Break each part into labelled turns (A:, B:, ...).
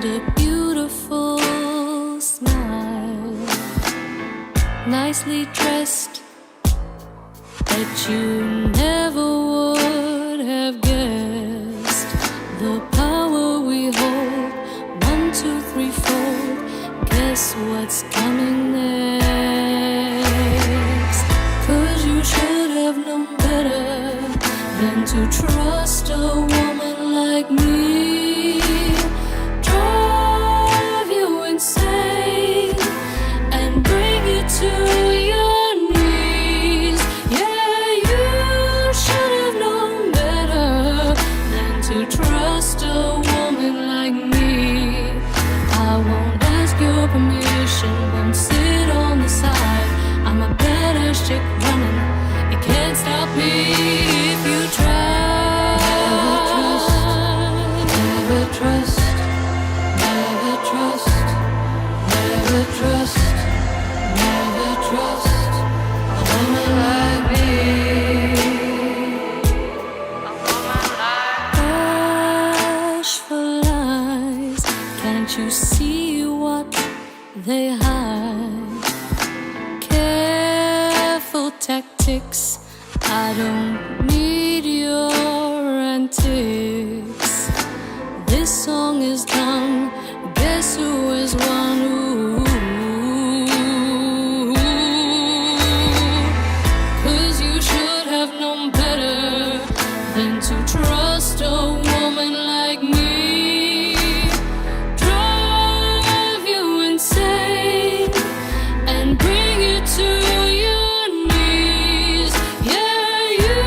A: a beautiful smile, nicely dressed, that you never would have guessed. The power we hold, 1, 2, 3, 4. Guess what's coming next? 'Cause you should have known better than to trust a woman like me. Drive you insane and bring you to your knees. Yeah, you should have known better than to trust a woman like me. I won't ask your permission, won't sit on the side. I'm a badass chick running, you can't stop me if you try. Never trust, never trust, never trust, never trust a woman like me. A woman like bashful lies, can't you see what they hide? Careful tactics, I don't need your antics. This song is done, guess who is one? Ooh. 'Cause you should have known better than to trust a woman like me. Drive you insane and bring you to your knees. Yeah, you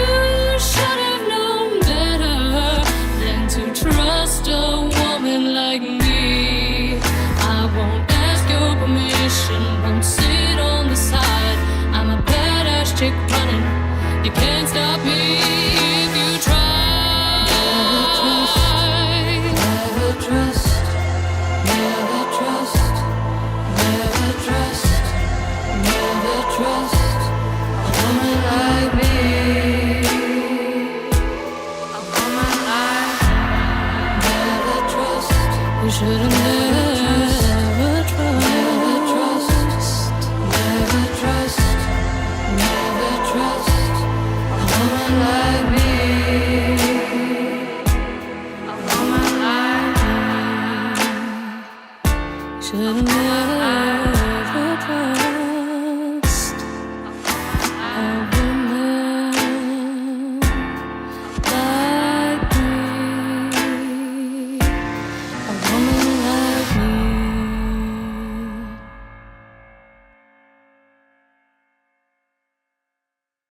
A: should have known better than to trust a woman like me. I won't ask your permission, won't sit on the side. I'm a badass chick running, you can't stop me if you try. Never trust, never trust, never trust, never trust a woman like me. A woman like never trust. You should've never trust, never trust, never trust, never trust a woman like me. A woman like me. Should've never trust a woman like me. A woman like me.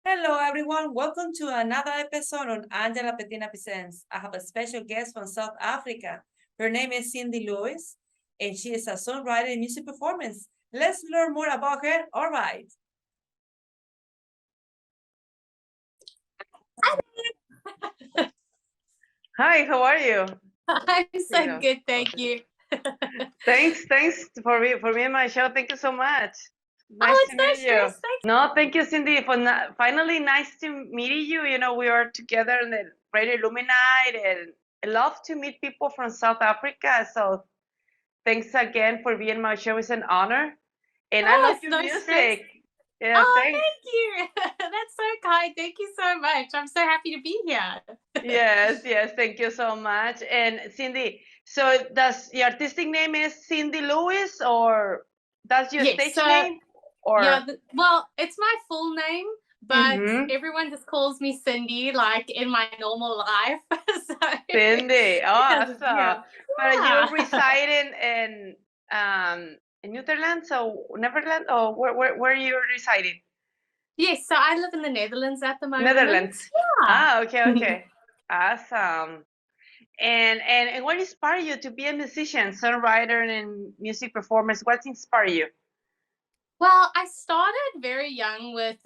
B: Hello, everyone. Welcome to another episode on Lapetina Presents. I have a special guest from South Africa. Her name is Cindy-Louise, and she is a songwriter and music performance. Let's learn more about her. All right. Hi, how are you?
C: I'm so
B: Yeah.
C: good, thank you.
B: Thanks for being my show. Thank you so much. Nice
C: Oh,
B: to
C: it's no
B: meet you.
C: stress. Thank
B: No, thank you, Cindy, for finally nice to meet you. You know, we are together in the Radio Illuminate, and I love to meet people from South Africa. So thanks again for being my show. It's an honor, and I
C: Oh,
B: love
C: it's
B: your
C: no
B: music.
C: stress.
B: Yeah,
C: Oh,
B: thanks.
C: thank you. That's so kind. Thank you so much. I'm so happy to be here.
B: Yes, thank you so much. And Cindy, so does your artistic name is Cindy-Louise, or that's your
C: Yes,
B: stage
C: so
B: name? Or
C: yeah, well, it's my full name, but
B: Mhm.
C: everyone just calls me Cindy, like in my normal life. So
B: Cindy,
C: yeah,
B: awesome. But you reside in Netherlands, so Neverland, or where you residing?
C: yes, so I live in the Netherlands at the moment.
B: Netherlands.
C: Yeah.
B: Okay. Awesome. And what inspired you to be a musician, songwriter, and music performance? What inspired you?
C: Well, I started very young with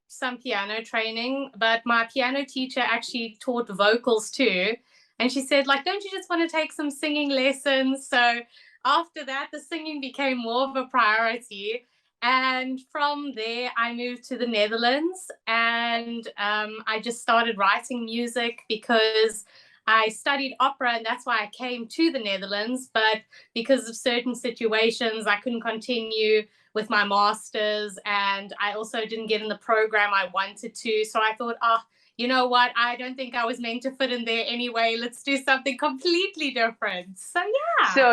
C: some piano training, but my piano teacher actually taught vocals too. And she said, like, don't you just want to take some singing lessons? So after that, the singing became more of a priority. And from there, I moved to the Netherlands, and I just started writing music because I studied opera, and that's why I came to the Netherlands. But because of certain situations, I couldn't continue with my master's, and I also didn't get in the program I wanted to. So I thought, oh, you know what? I don't think I was meant to fit in there anyway. Let's do something completely different. So yeah.
D: So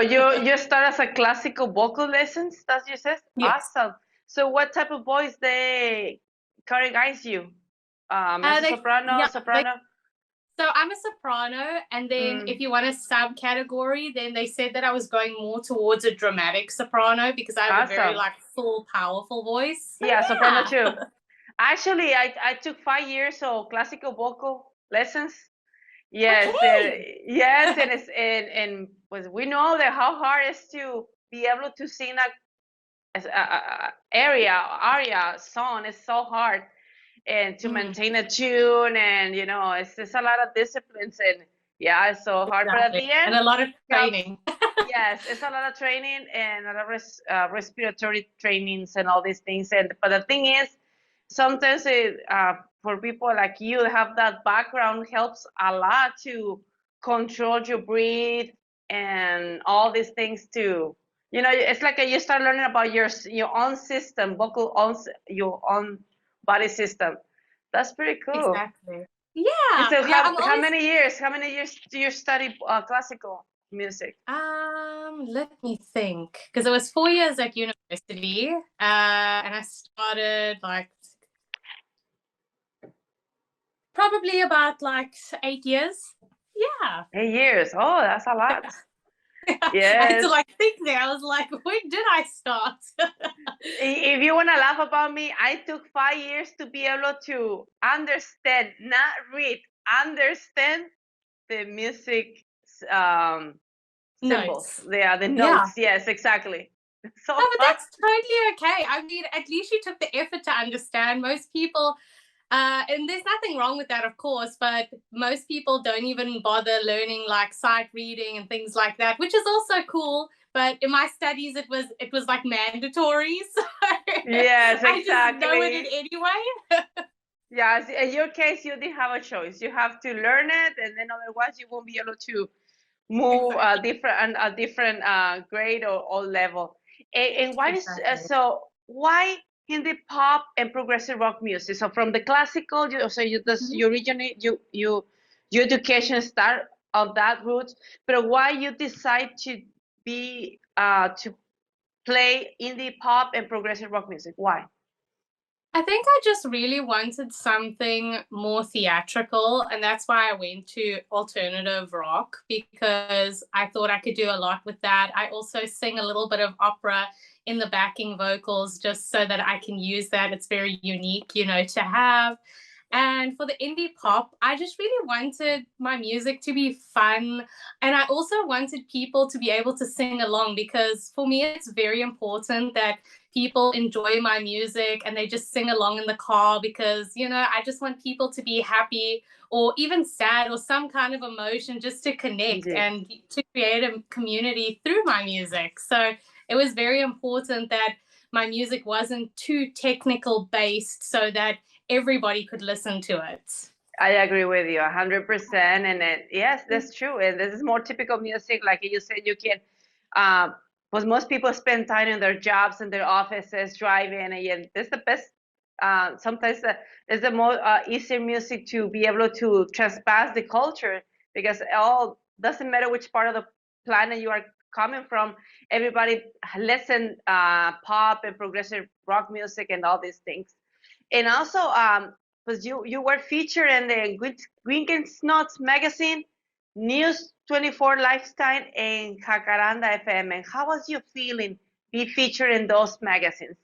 D: you start as a classical vocal lessons, as you said?
C: Yes.
D: Awesome. So what type of voice they categorize you? Mezzo soprano,
C: yeah,
D: soprano?
C: So I'm a soprano, and then if you want a subcategory, then they said that I was going more towards a dramatic soprano because I have a very
D: Awesome.
C: like full, powerful voice. So,
D: Yeah, soprano too. Actually, I took 5 years of classical vocal lessons. Yes,
C: Okay.
D: yes, and it's and pues we know that how hard it is to be able to sing a aria song is so hard, and to maintain a tune, and it's a lot of disciplines, and yeah, it's so hard. But at
C: Exactly.
D: the end,
C: And a lot of
D: helps.
C: training.
D: Yes, it's a lot of training and a lot of respiratory trainings and all these things. And but the thing is, sometimes for people like you have that background helps a lot to control your breathe and all these things too. It's like you start learning about your own system, your own body system. That's pretty cool.
C: Exactly. Yeah.
D: So
C: Yeah.
D: how many years do you study classical music?
C: Let me think, because it was 4 years at university, and I started like probably about like 8 years. Yeah.
D: 8 years. Oh, that's a lot.
C: I had
D: Yes.
C: to like think there. I was like, when did I start?
D: If you want to laugh about me, I took 5 years to be able to understand, not read, understand the music symbols.
C: Notes.
D: They are the notes. Yes, exactly. So
C: No, but that's totally okay. I mean, at least you took the effort to understand. Most people, and there's nothing wrong with that, of course, but most people don't even bother learning like sight reading and things like that, which is also cool. But in my studies, it was like mandatory. So
D: yes, exactly.
C: I just know it anyway.
D: Yes, in your case, you didn't have a choice. You have to learn it, and then otherwise you won't be able to move
C: Exactly.
D: a different grade or level. And why
C: Exactly.
D: so why Hindi pop and progressive rock music? So from the classical, you originally your education start on that route, but why you decide to be to play indie pop and progressive rock music? Why?
C: I think I just really wanted something more theatrical, and that's why I went to alternative rock, because I thought I could do a lot with that. I also sing a little bit of opera in the backing vocals just so that I can use that. It's very unique, to have. And for the indie pop, I just really wanted my music to be fun. And I also wanted people to be able to sing along, because for me, it's very important that people enjoy my music and they just sing along in the car, because, I just want people to be happy or even sad or some kind of emotion, just to connect and to create a community through my music. So it was very important that my music wasn't too technical based, so that everybody could listen to it.
D: I agree with you 100%. And yes, that's true. And this is more typical music. Like you said, you can, because most people spend time in their jobs and their offices driving. And this is the best. Sometimes it's the more easier music to be able to trespass the culture, because it all doesn't matter which part of the planet you are coming from. Everybody listen pop and progressive rock music and all these things. And also, because you were featured in the Huisgenoot magazine, News 24 Lifestyle, and Jacaranda FM. And how was you feeling be featured in those magazines?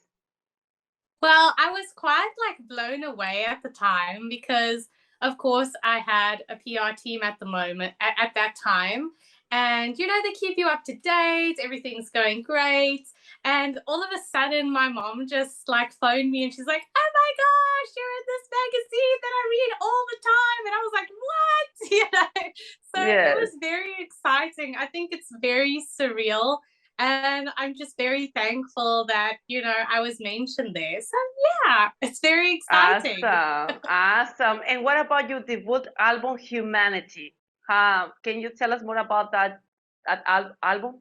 C: Well, I was quite like blown away at the time, because of course I had a PR team at the moment at that time, and they keep you up to date, everything's going great. And all of a sudden my mom just like phoned me and she's like, oh my gosh, you're in this magazine that I read all the time. And I was like, what? So
D: Yes.
C: It was very exciting. I think it's very surreal. And I'm just very thankful that, I was mentioned there. So yeah, it's very exciting.
D: Awesome. Awesome. And what about your debut album, Humanity? Can you tell us more about that album?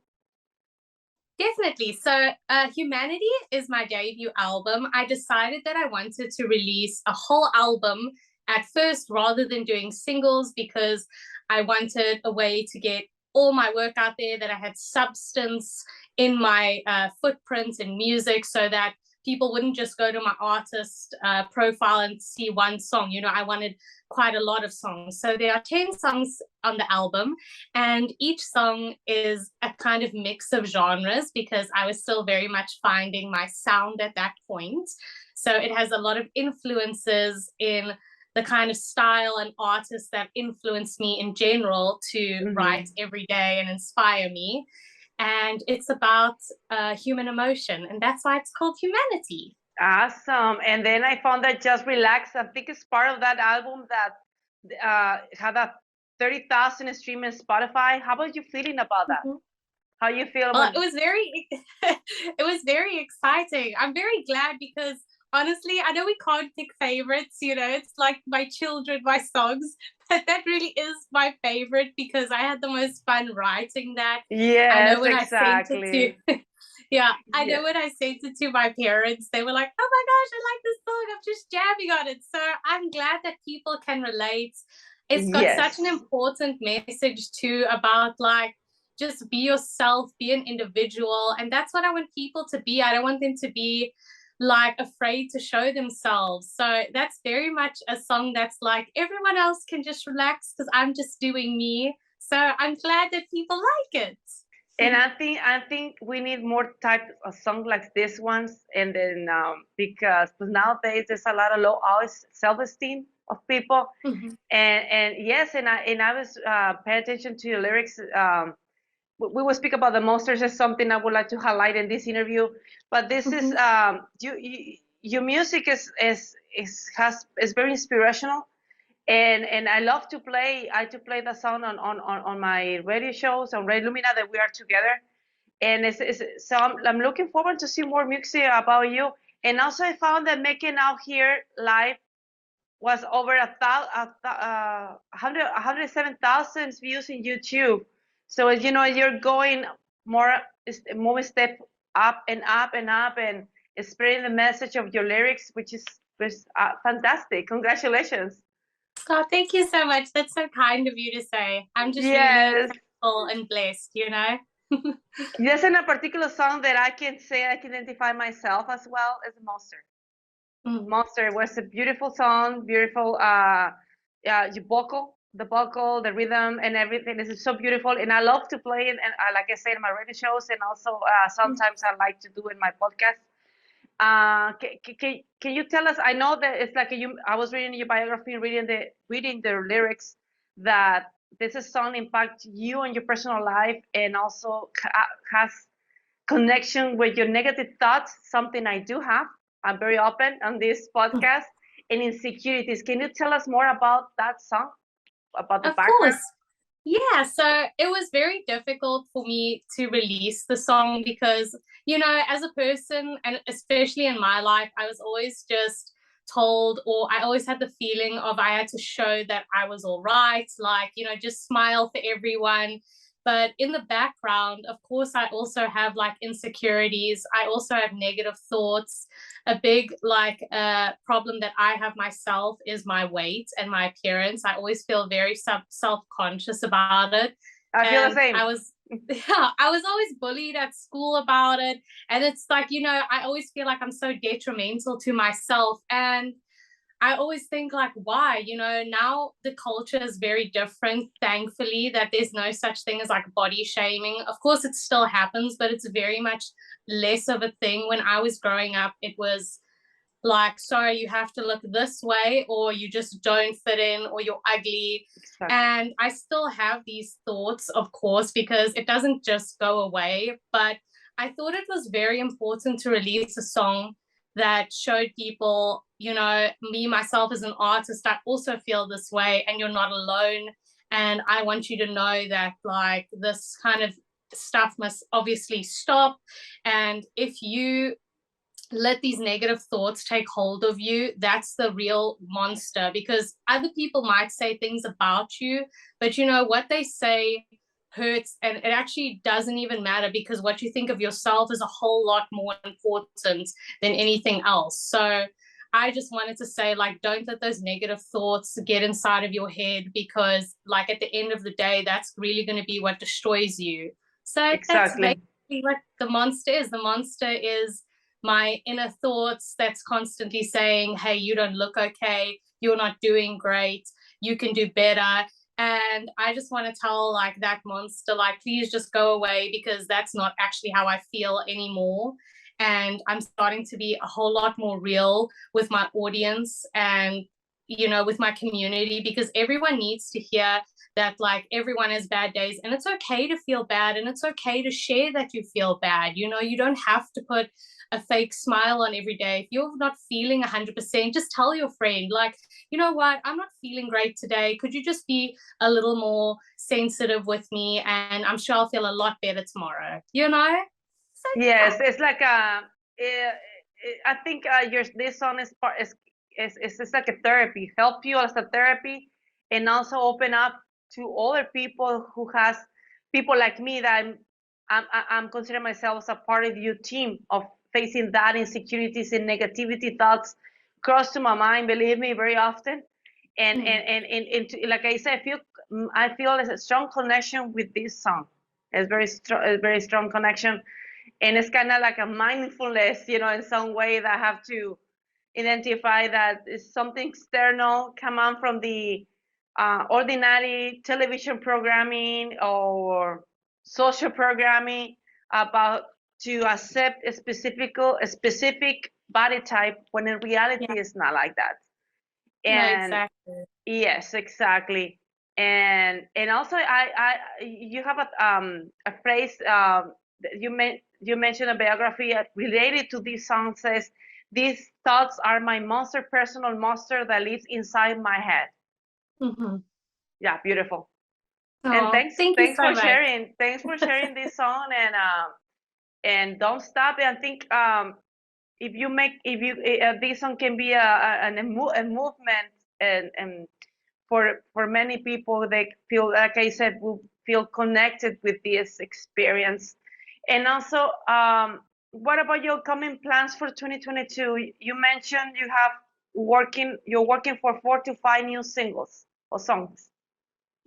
C: Definitely. So, Humanity is my debut album. I decided that I wanted to release a whole album at first rather than doing singles because I wanted a way to get all my work out there, that I had substance in my footprint in music so that people wouldn't just go to my artist profile and see one song. I wanted quite a lot of songs. So there are 10 songs on the album, and each song is a kind of mix of genres because I was still very much finding my sound at that point. So it has a lot of influences in the kind of style and artists that influence me in general to write every day and inspire me. And it's about human emotion, and that's why it's called Humanity.
D: Awesome. And then I found that Just Relax, I think it's part of that album that had a 30,000 stream in Spotify. How about you feeling about that? How you feel about
C: it was very exciting. I'm very glad because honestly, I know we can't pick favorites, it's like my children, my songs, but that really is my favorite because I had the most fun writing that.
D: Yes,
C: I know when
D: exactly.
C: I sent it to I know when I sent it to my parents, they were like, oh my gosh, I like this song, I'm just jamming on it. So I'm glad that people can relate. It's got such an important message too about like, just be yourself, be an individual. And that's what I want people to be. I don't want them to be like afraid to show themselves. So that's very much a song that's like everyone else can just relax because I'm just doing me. So I'm glad that people like it.
D: And I think we need more types of songs like this ones, and then because nowadays there's a lot of low self-esteem of people, and yes, and I was paying attention to your lyrics. We will speak about the monsters as something I would like to highlight in this interview, but this is your music is very inspirational, and I love to play. to play the song on my radio shows on Radio Lumina that we are together, and so I'm looking forward to see more music about you. And also I found that Making Out Here live was over 107,000 views in YouTube. So as you know, you're going more step up and up and up, and spreading the message of your lyrics, which is fantastic. Congratulations.
C: Oh, thank you so much. That's so kind of you to say. I'm just really thankful and blessed,
D: There's a particular song that I can say I can identify myself as well as a monster. Monster was a beautiful song, beautiful the vocal, the rhythm, and everything. This is so beautiful, and I love to play it. And like I said, in my radio shows, and also sometimes I like to do in my podcast. Can you tell us? I know that it's like I was reading your biography, reading the lyrics, that this is song impact you and your personal life, and also has connection with your negative thoughts. Something I do have. I'm very open on this podcast. And insecurities. Can you tell us more about that song? About the background?
C: Of course. Yeah, so it was very difficult for me to release the song because, as a person, and especially in my life, I was always just told, or I always had the feeling of I had to show that I was all right, like, just smile for everyone. But in the background, of course, I also have like insecurities. I also have negative thoughts. A big problem that I have myself is my weight and my appearance. I always feel very self-conscious about it.
D: I feel the same.
C: I was always bullied at school about it. And it's like, I always feel like I'm so detrimental to myself. And I always think like, why? Now the culture is very different, thankfully, that there's no such thing as like body shaming. Of course, it still happens, but it's very much less of a thing. When I was growing up, it was like, sorry, you have to look this way, or you just don't fit in, or you're ugly. Exactly. And I still have these thoughts, of course, because it doesn't just go away. But I thought it was very important to release a song that showed people, me, myself as an artist, I also feel this way, and you're not alone. And I want you to know that like this kind of stuff must obviously stop. And if you let these negative thoughts take hold of you, that's the real monster, because other people might say things about you, but you know what they say hurts, and it actually doesn't even matter, because what you think of yourself is a whole lot more important than anything else. So I just wanted to say, like, don't let those negative thoughts get inside of your head, because like at the end of the day, that's really going to be what destroys you. So that's
D: Exactly.
C: basically what the monster is. The monster is my inner thoughts that's constantly saying, hey, you don't look okay, you're not doing great, you can do better. And I just want to tell like that monster, like, please just go away, because that's not actually how I feel anymore. And I'm starting to be a whole lot more real with my audience and, you know, with my community, because everyone needs to hear that, like, everyone has bad days, and it's okay to feel bad, and it's okay to share that you feel bad. You know, you don't have to put a fake smile on every day. If you're not feeling 100%, just tell your friend, like, you know what, I'm not feeling great today. Could you just be a little more sensitive with me? And I'm sure I'll feel a lot better tomorrow, you know? So,
D: Yes, it's like I think this song is part is it's like a therapy, help you as a therapy, and also open up to other people who has people like me that I'm considering myself as a part of your team of facing that insecurities and negativity thoughts cross to my mind. Believe me, very often, like I said, I feel there's a strong connection with this song. It's a very strong connection, and it's kind of like a mindfulness, you know, in some way that I have to identify that it's something external, come on from the ordinary television programming or social programming about to accept a specific body type when in reality
C: yeah,
D: it's not like that.
C: no,
D: And
C: exactly.
D: yes, exactly. And also you have a phrase that you mentioned a biography related to this song says these thoughts are my monster, personal monster that lives inside my head.
C: Mm-hmm.
D: Yeah, beautiful. And
C: Oh, thank you so much.
D: thanks for sharing this song, and don't stop. And I think if you this song can be a movement, and for many people, they feel, like I said, will feel connected with this experience. And also, what about your coming plans for 2022? You mentioned you're working for 4 to 5 new singles or songs.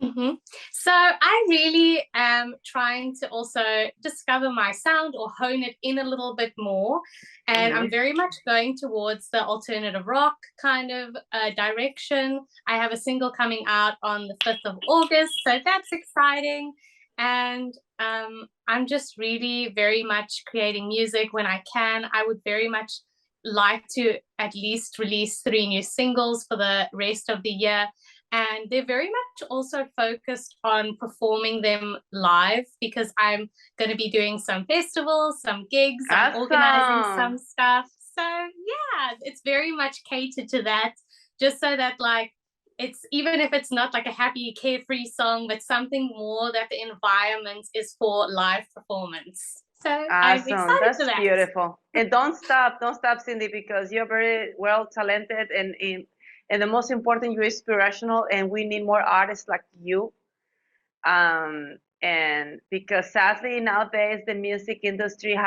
C: Mm-hmm. So I really am trying to also discover my sound or hone it in a little bit more. And I'm
D: Hmm.
C: very much going towards the alternative rock kind of direction. I have a single coming out on the 5th of August, so that's exciting. And I'm just really very much creating music when I can. I would very much like to at least release 3 new singles for the rest of the year, and they're very much also focused on performing them live, because I'm going to be doing some festivals, some gigs, I'm organizing some
D: Awesome.
C: stuff. So yeah, it's very much catered to that, just so that, like, it's, even if it's not like a happy carefree song, but something more that the environment is for live performance. So I'm
D: Awesome.
C: excited for
D: That's
C: that.
D: beautiful. And don't stop, Cindy, because you're very well talented, and the most important, you're inspirational, and we need more artists like you. And because sadly nowadays the music industry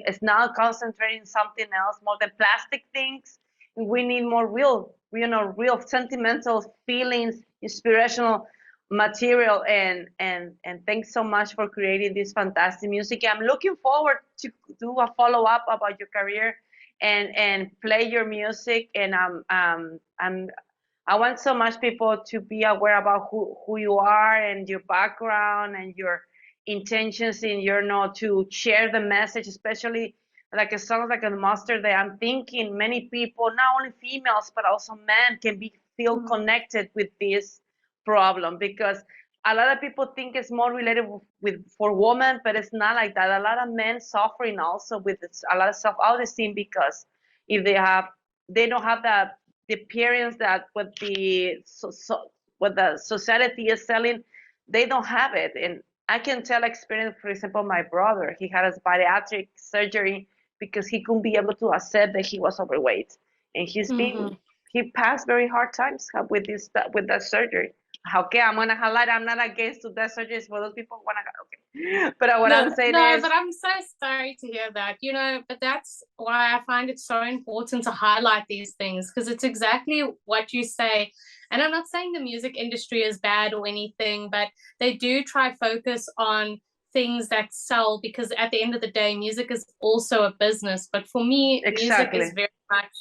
D: is now concentrating something else more than plastic things. We need more real, real sentimental feelings, inspirational material. And thanks so much for creating this fantastic music. I'm looking forward to do a follow-up about your career and play your music. And I want so much people to be aware about who you are and your background and your intentions in your to share the message, especially like a song like a Monster, that I'm thinking many people, not only females but also men, can feel connected with this problem, because a lot of people think it's more related with for women, but it's not like that. A lot of men suffering also with a lot of self-esteem, because if they don't have the appearance that what the society is selling, they don't have it. And I can tell experience, for example, my brother, he had his bariatric surgery because he couldn't be able to accept that he was overweight, and he passed very hard times with that surgery. Okay, I'm gonna highlight. I'm not against that surgeries for those people who wanna. Okay, but what I'm saying is,
C: but I'm so sorry to hear that. But that's why I find it so important to highlight these things, because it's exactly what you say. And I'm not saying the music industry is bad or anything, but they do try focus on things that sell, because at the end of the day, music is also a business. But for me,
D: exactly.
C: music is very much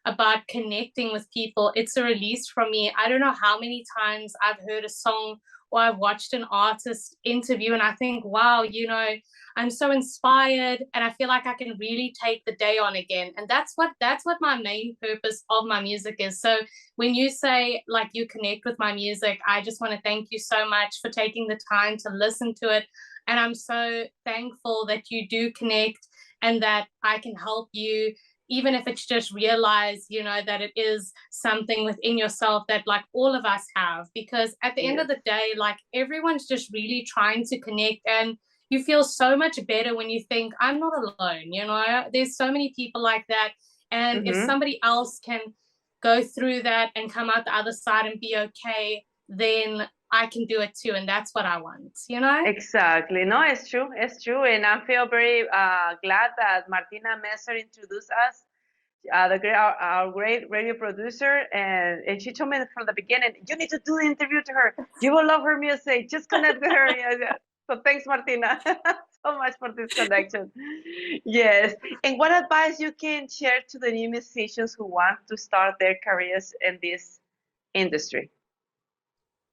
C: about connecting with people. It's a release from me. I don't know how many times I've heard a song or I've watched an artist interview and I think, wow, I'm so inspired and I feel like I can really take the day on again. And that's what my main purpose of my music is. So when you say like you connect with my music, I just want to thank you so much for taking the time to listen to it. And I'm so thankful that you do connect and that I can help you, even if it's just realize, that it is something within yourself that like all of us have, because at the end of the day, like everyone's just really trying to connect, and you feel so much better when you think I'm not alone. There's so many people like that. And if somebody else can go through that and come out the other side and be okay, then I can do it too. And that's what I want,
D: Exactly. No, it's true. It's true. And I feel very glad that Martina Messer introduced us, our great radio producer. And she told me from the beginning, you need to do the interview to her. You will love her music. Just connect with her. Yeah. So thanks, Martina, so much for this connection. Yes. And what advice you can share to the new musicians who want to start their careers in this industry?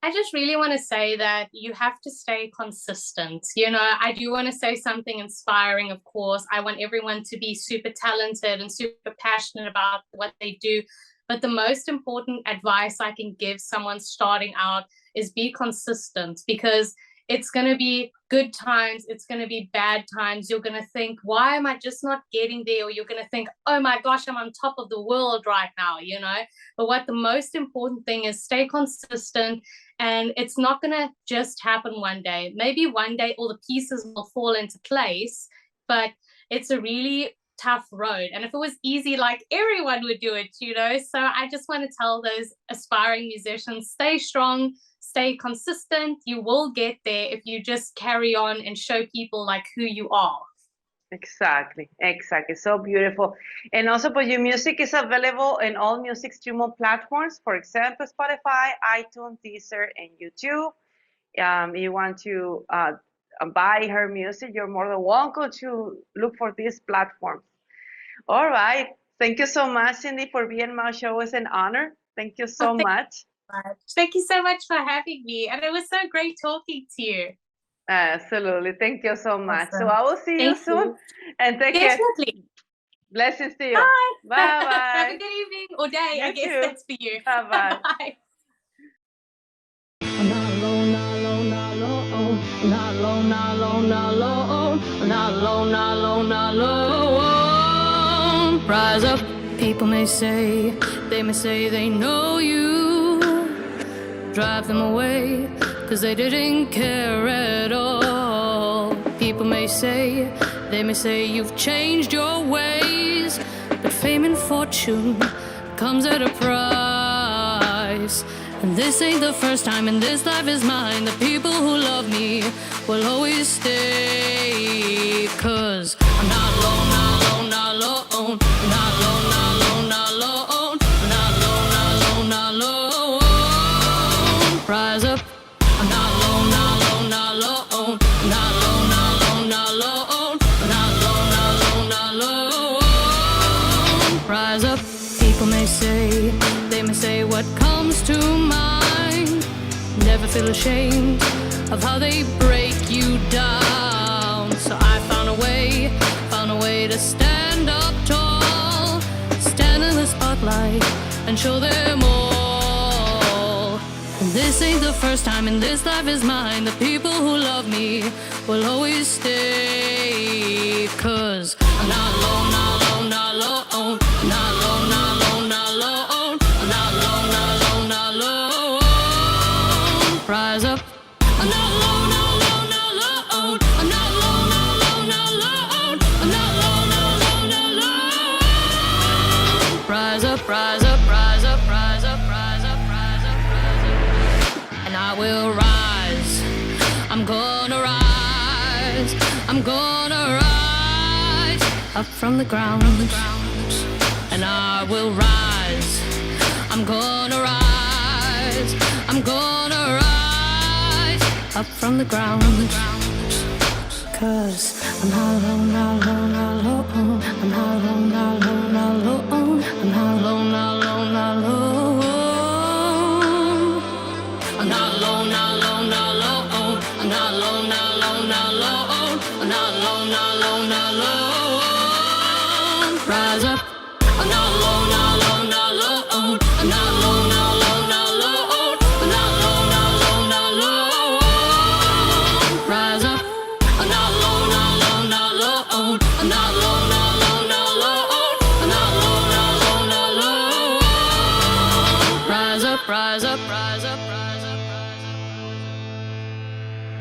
C: I just really want to say that you have to stay consistent. I do want to say something inspiring, of course. I want everyone to be super talented and super passionate about what they do. But the most important advice I can give someone starting out is be consistent, because it's going to be good times. It's going to be bad times. You're going to think, why am I just not getting there? Or you're going to think, oh my gosh, I'm on top of the world right now, But what the most important thing is, stay consistent. And it's not going to just happen one day. Maybe one day all the pieces will fall into place, but it's a really tough road. And if it was easy, like everyone would do it, So I just want to tell those aspiring musicians, stay strong, stay consistent. You will get there if you just carry on and show people like who you are.
D: Exactly. So beautiful. And also, but your music is available in all music streaming platforms, for example, Spotify, iTunes, Deezer, and YouTube. You want to buy her music, you're more than welcome to look for these platforms. All right. Thank you so much, Cindy, for being on my show. It's an honor. Thank you so much.
C: Thank you so much for having me. And it was so great talking to you.
D: Absolutely. Thank you so much.
C: Awesome.
D: So I will see you soon. And take care. Blessings to you.
C: Bye.
D: Bye.
C: Have a good evening or day.
D: You
C: I guess
D: too.
C: that's for you.
D: Bye.
C: Bye.
A: Not alone, not alone, not alone, not alone, not alone, not alone, not alone, not alone, not alone. Rise up, people may say they know you. Drive them away, 'cause they didn't care at all. People may say you've changed your ways, but fame and fortune comes at a price. And this ain't the first time, and this life is mine. The people who love me will always stay. 'Cause I'm not alone, not alone, not alone, not alone, not alone, not alone, not alone, not alone, not alone. Rise up, I'm not alone, not alone, not alone, not alone, not alone, not alone, not alone, not alone, not alone. Rise up, people may say what comes to mind. Never feel ashamed of how they break you down. So I found a way to stand up tall, stand in the spotlight and show them all. And this ain't the first time, and this life is mine. The people who love me will always stay. 'Cause I'm not alone, not alone, not alone, not alone, not alone, not alone, not alone, not alone, not alone. Rise up. I'm not alone, not alone, not alone. I'm not alone, not alone, not alone. I'm not alone, not alone, not up from the ground, and I will rise. I'm gonna rise. I'm gonna rise up from the ground. 'Cause I'm hollow, hollow.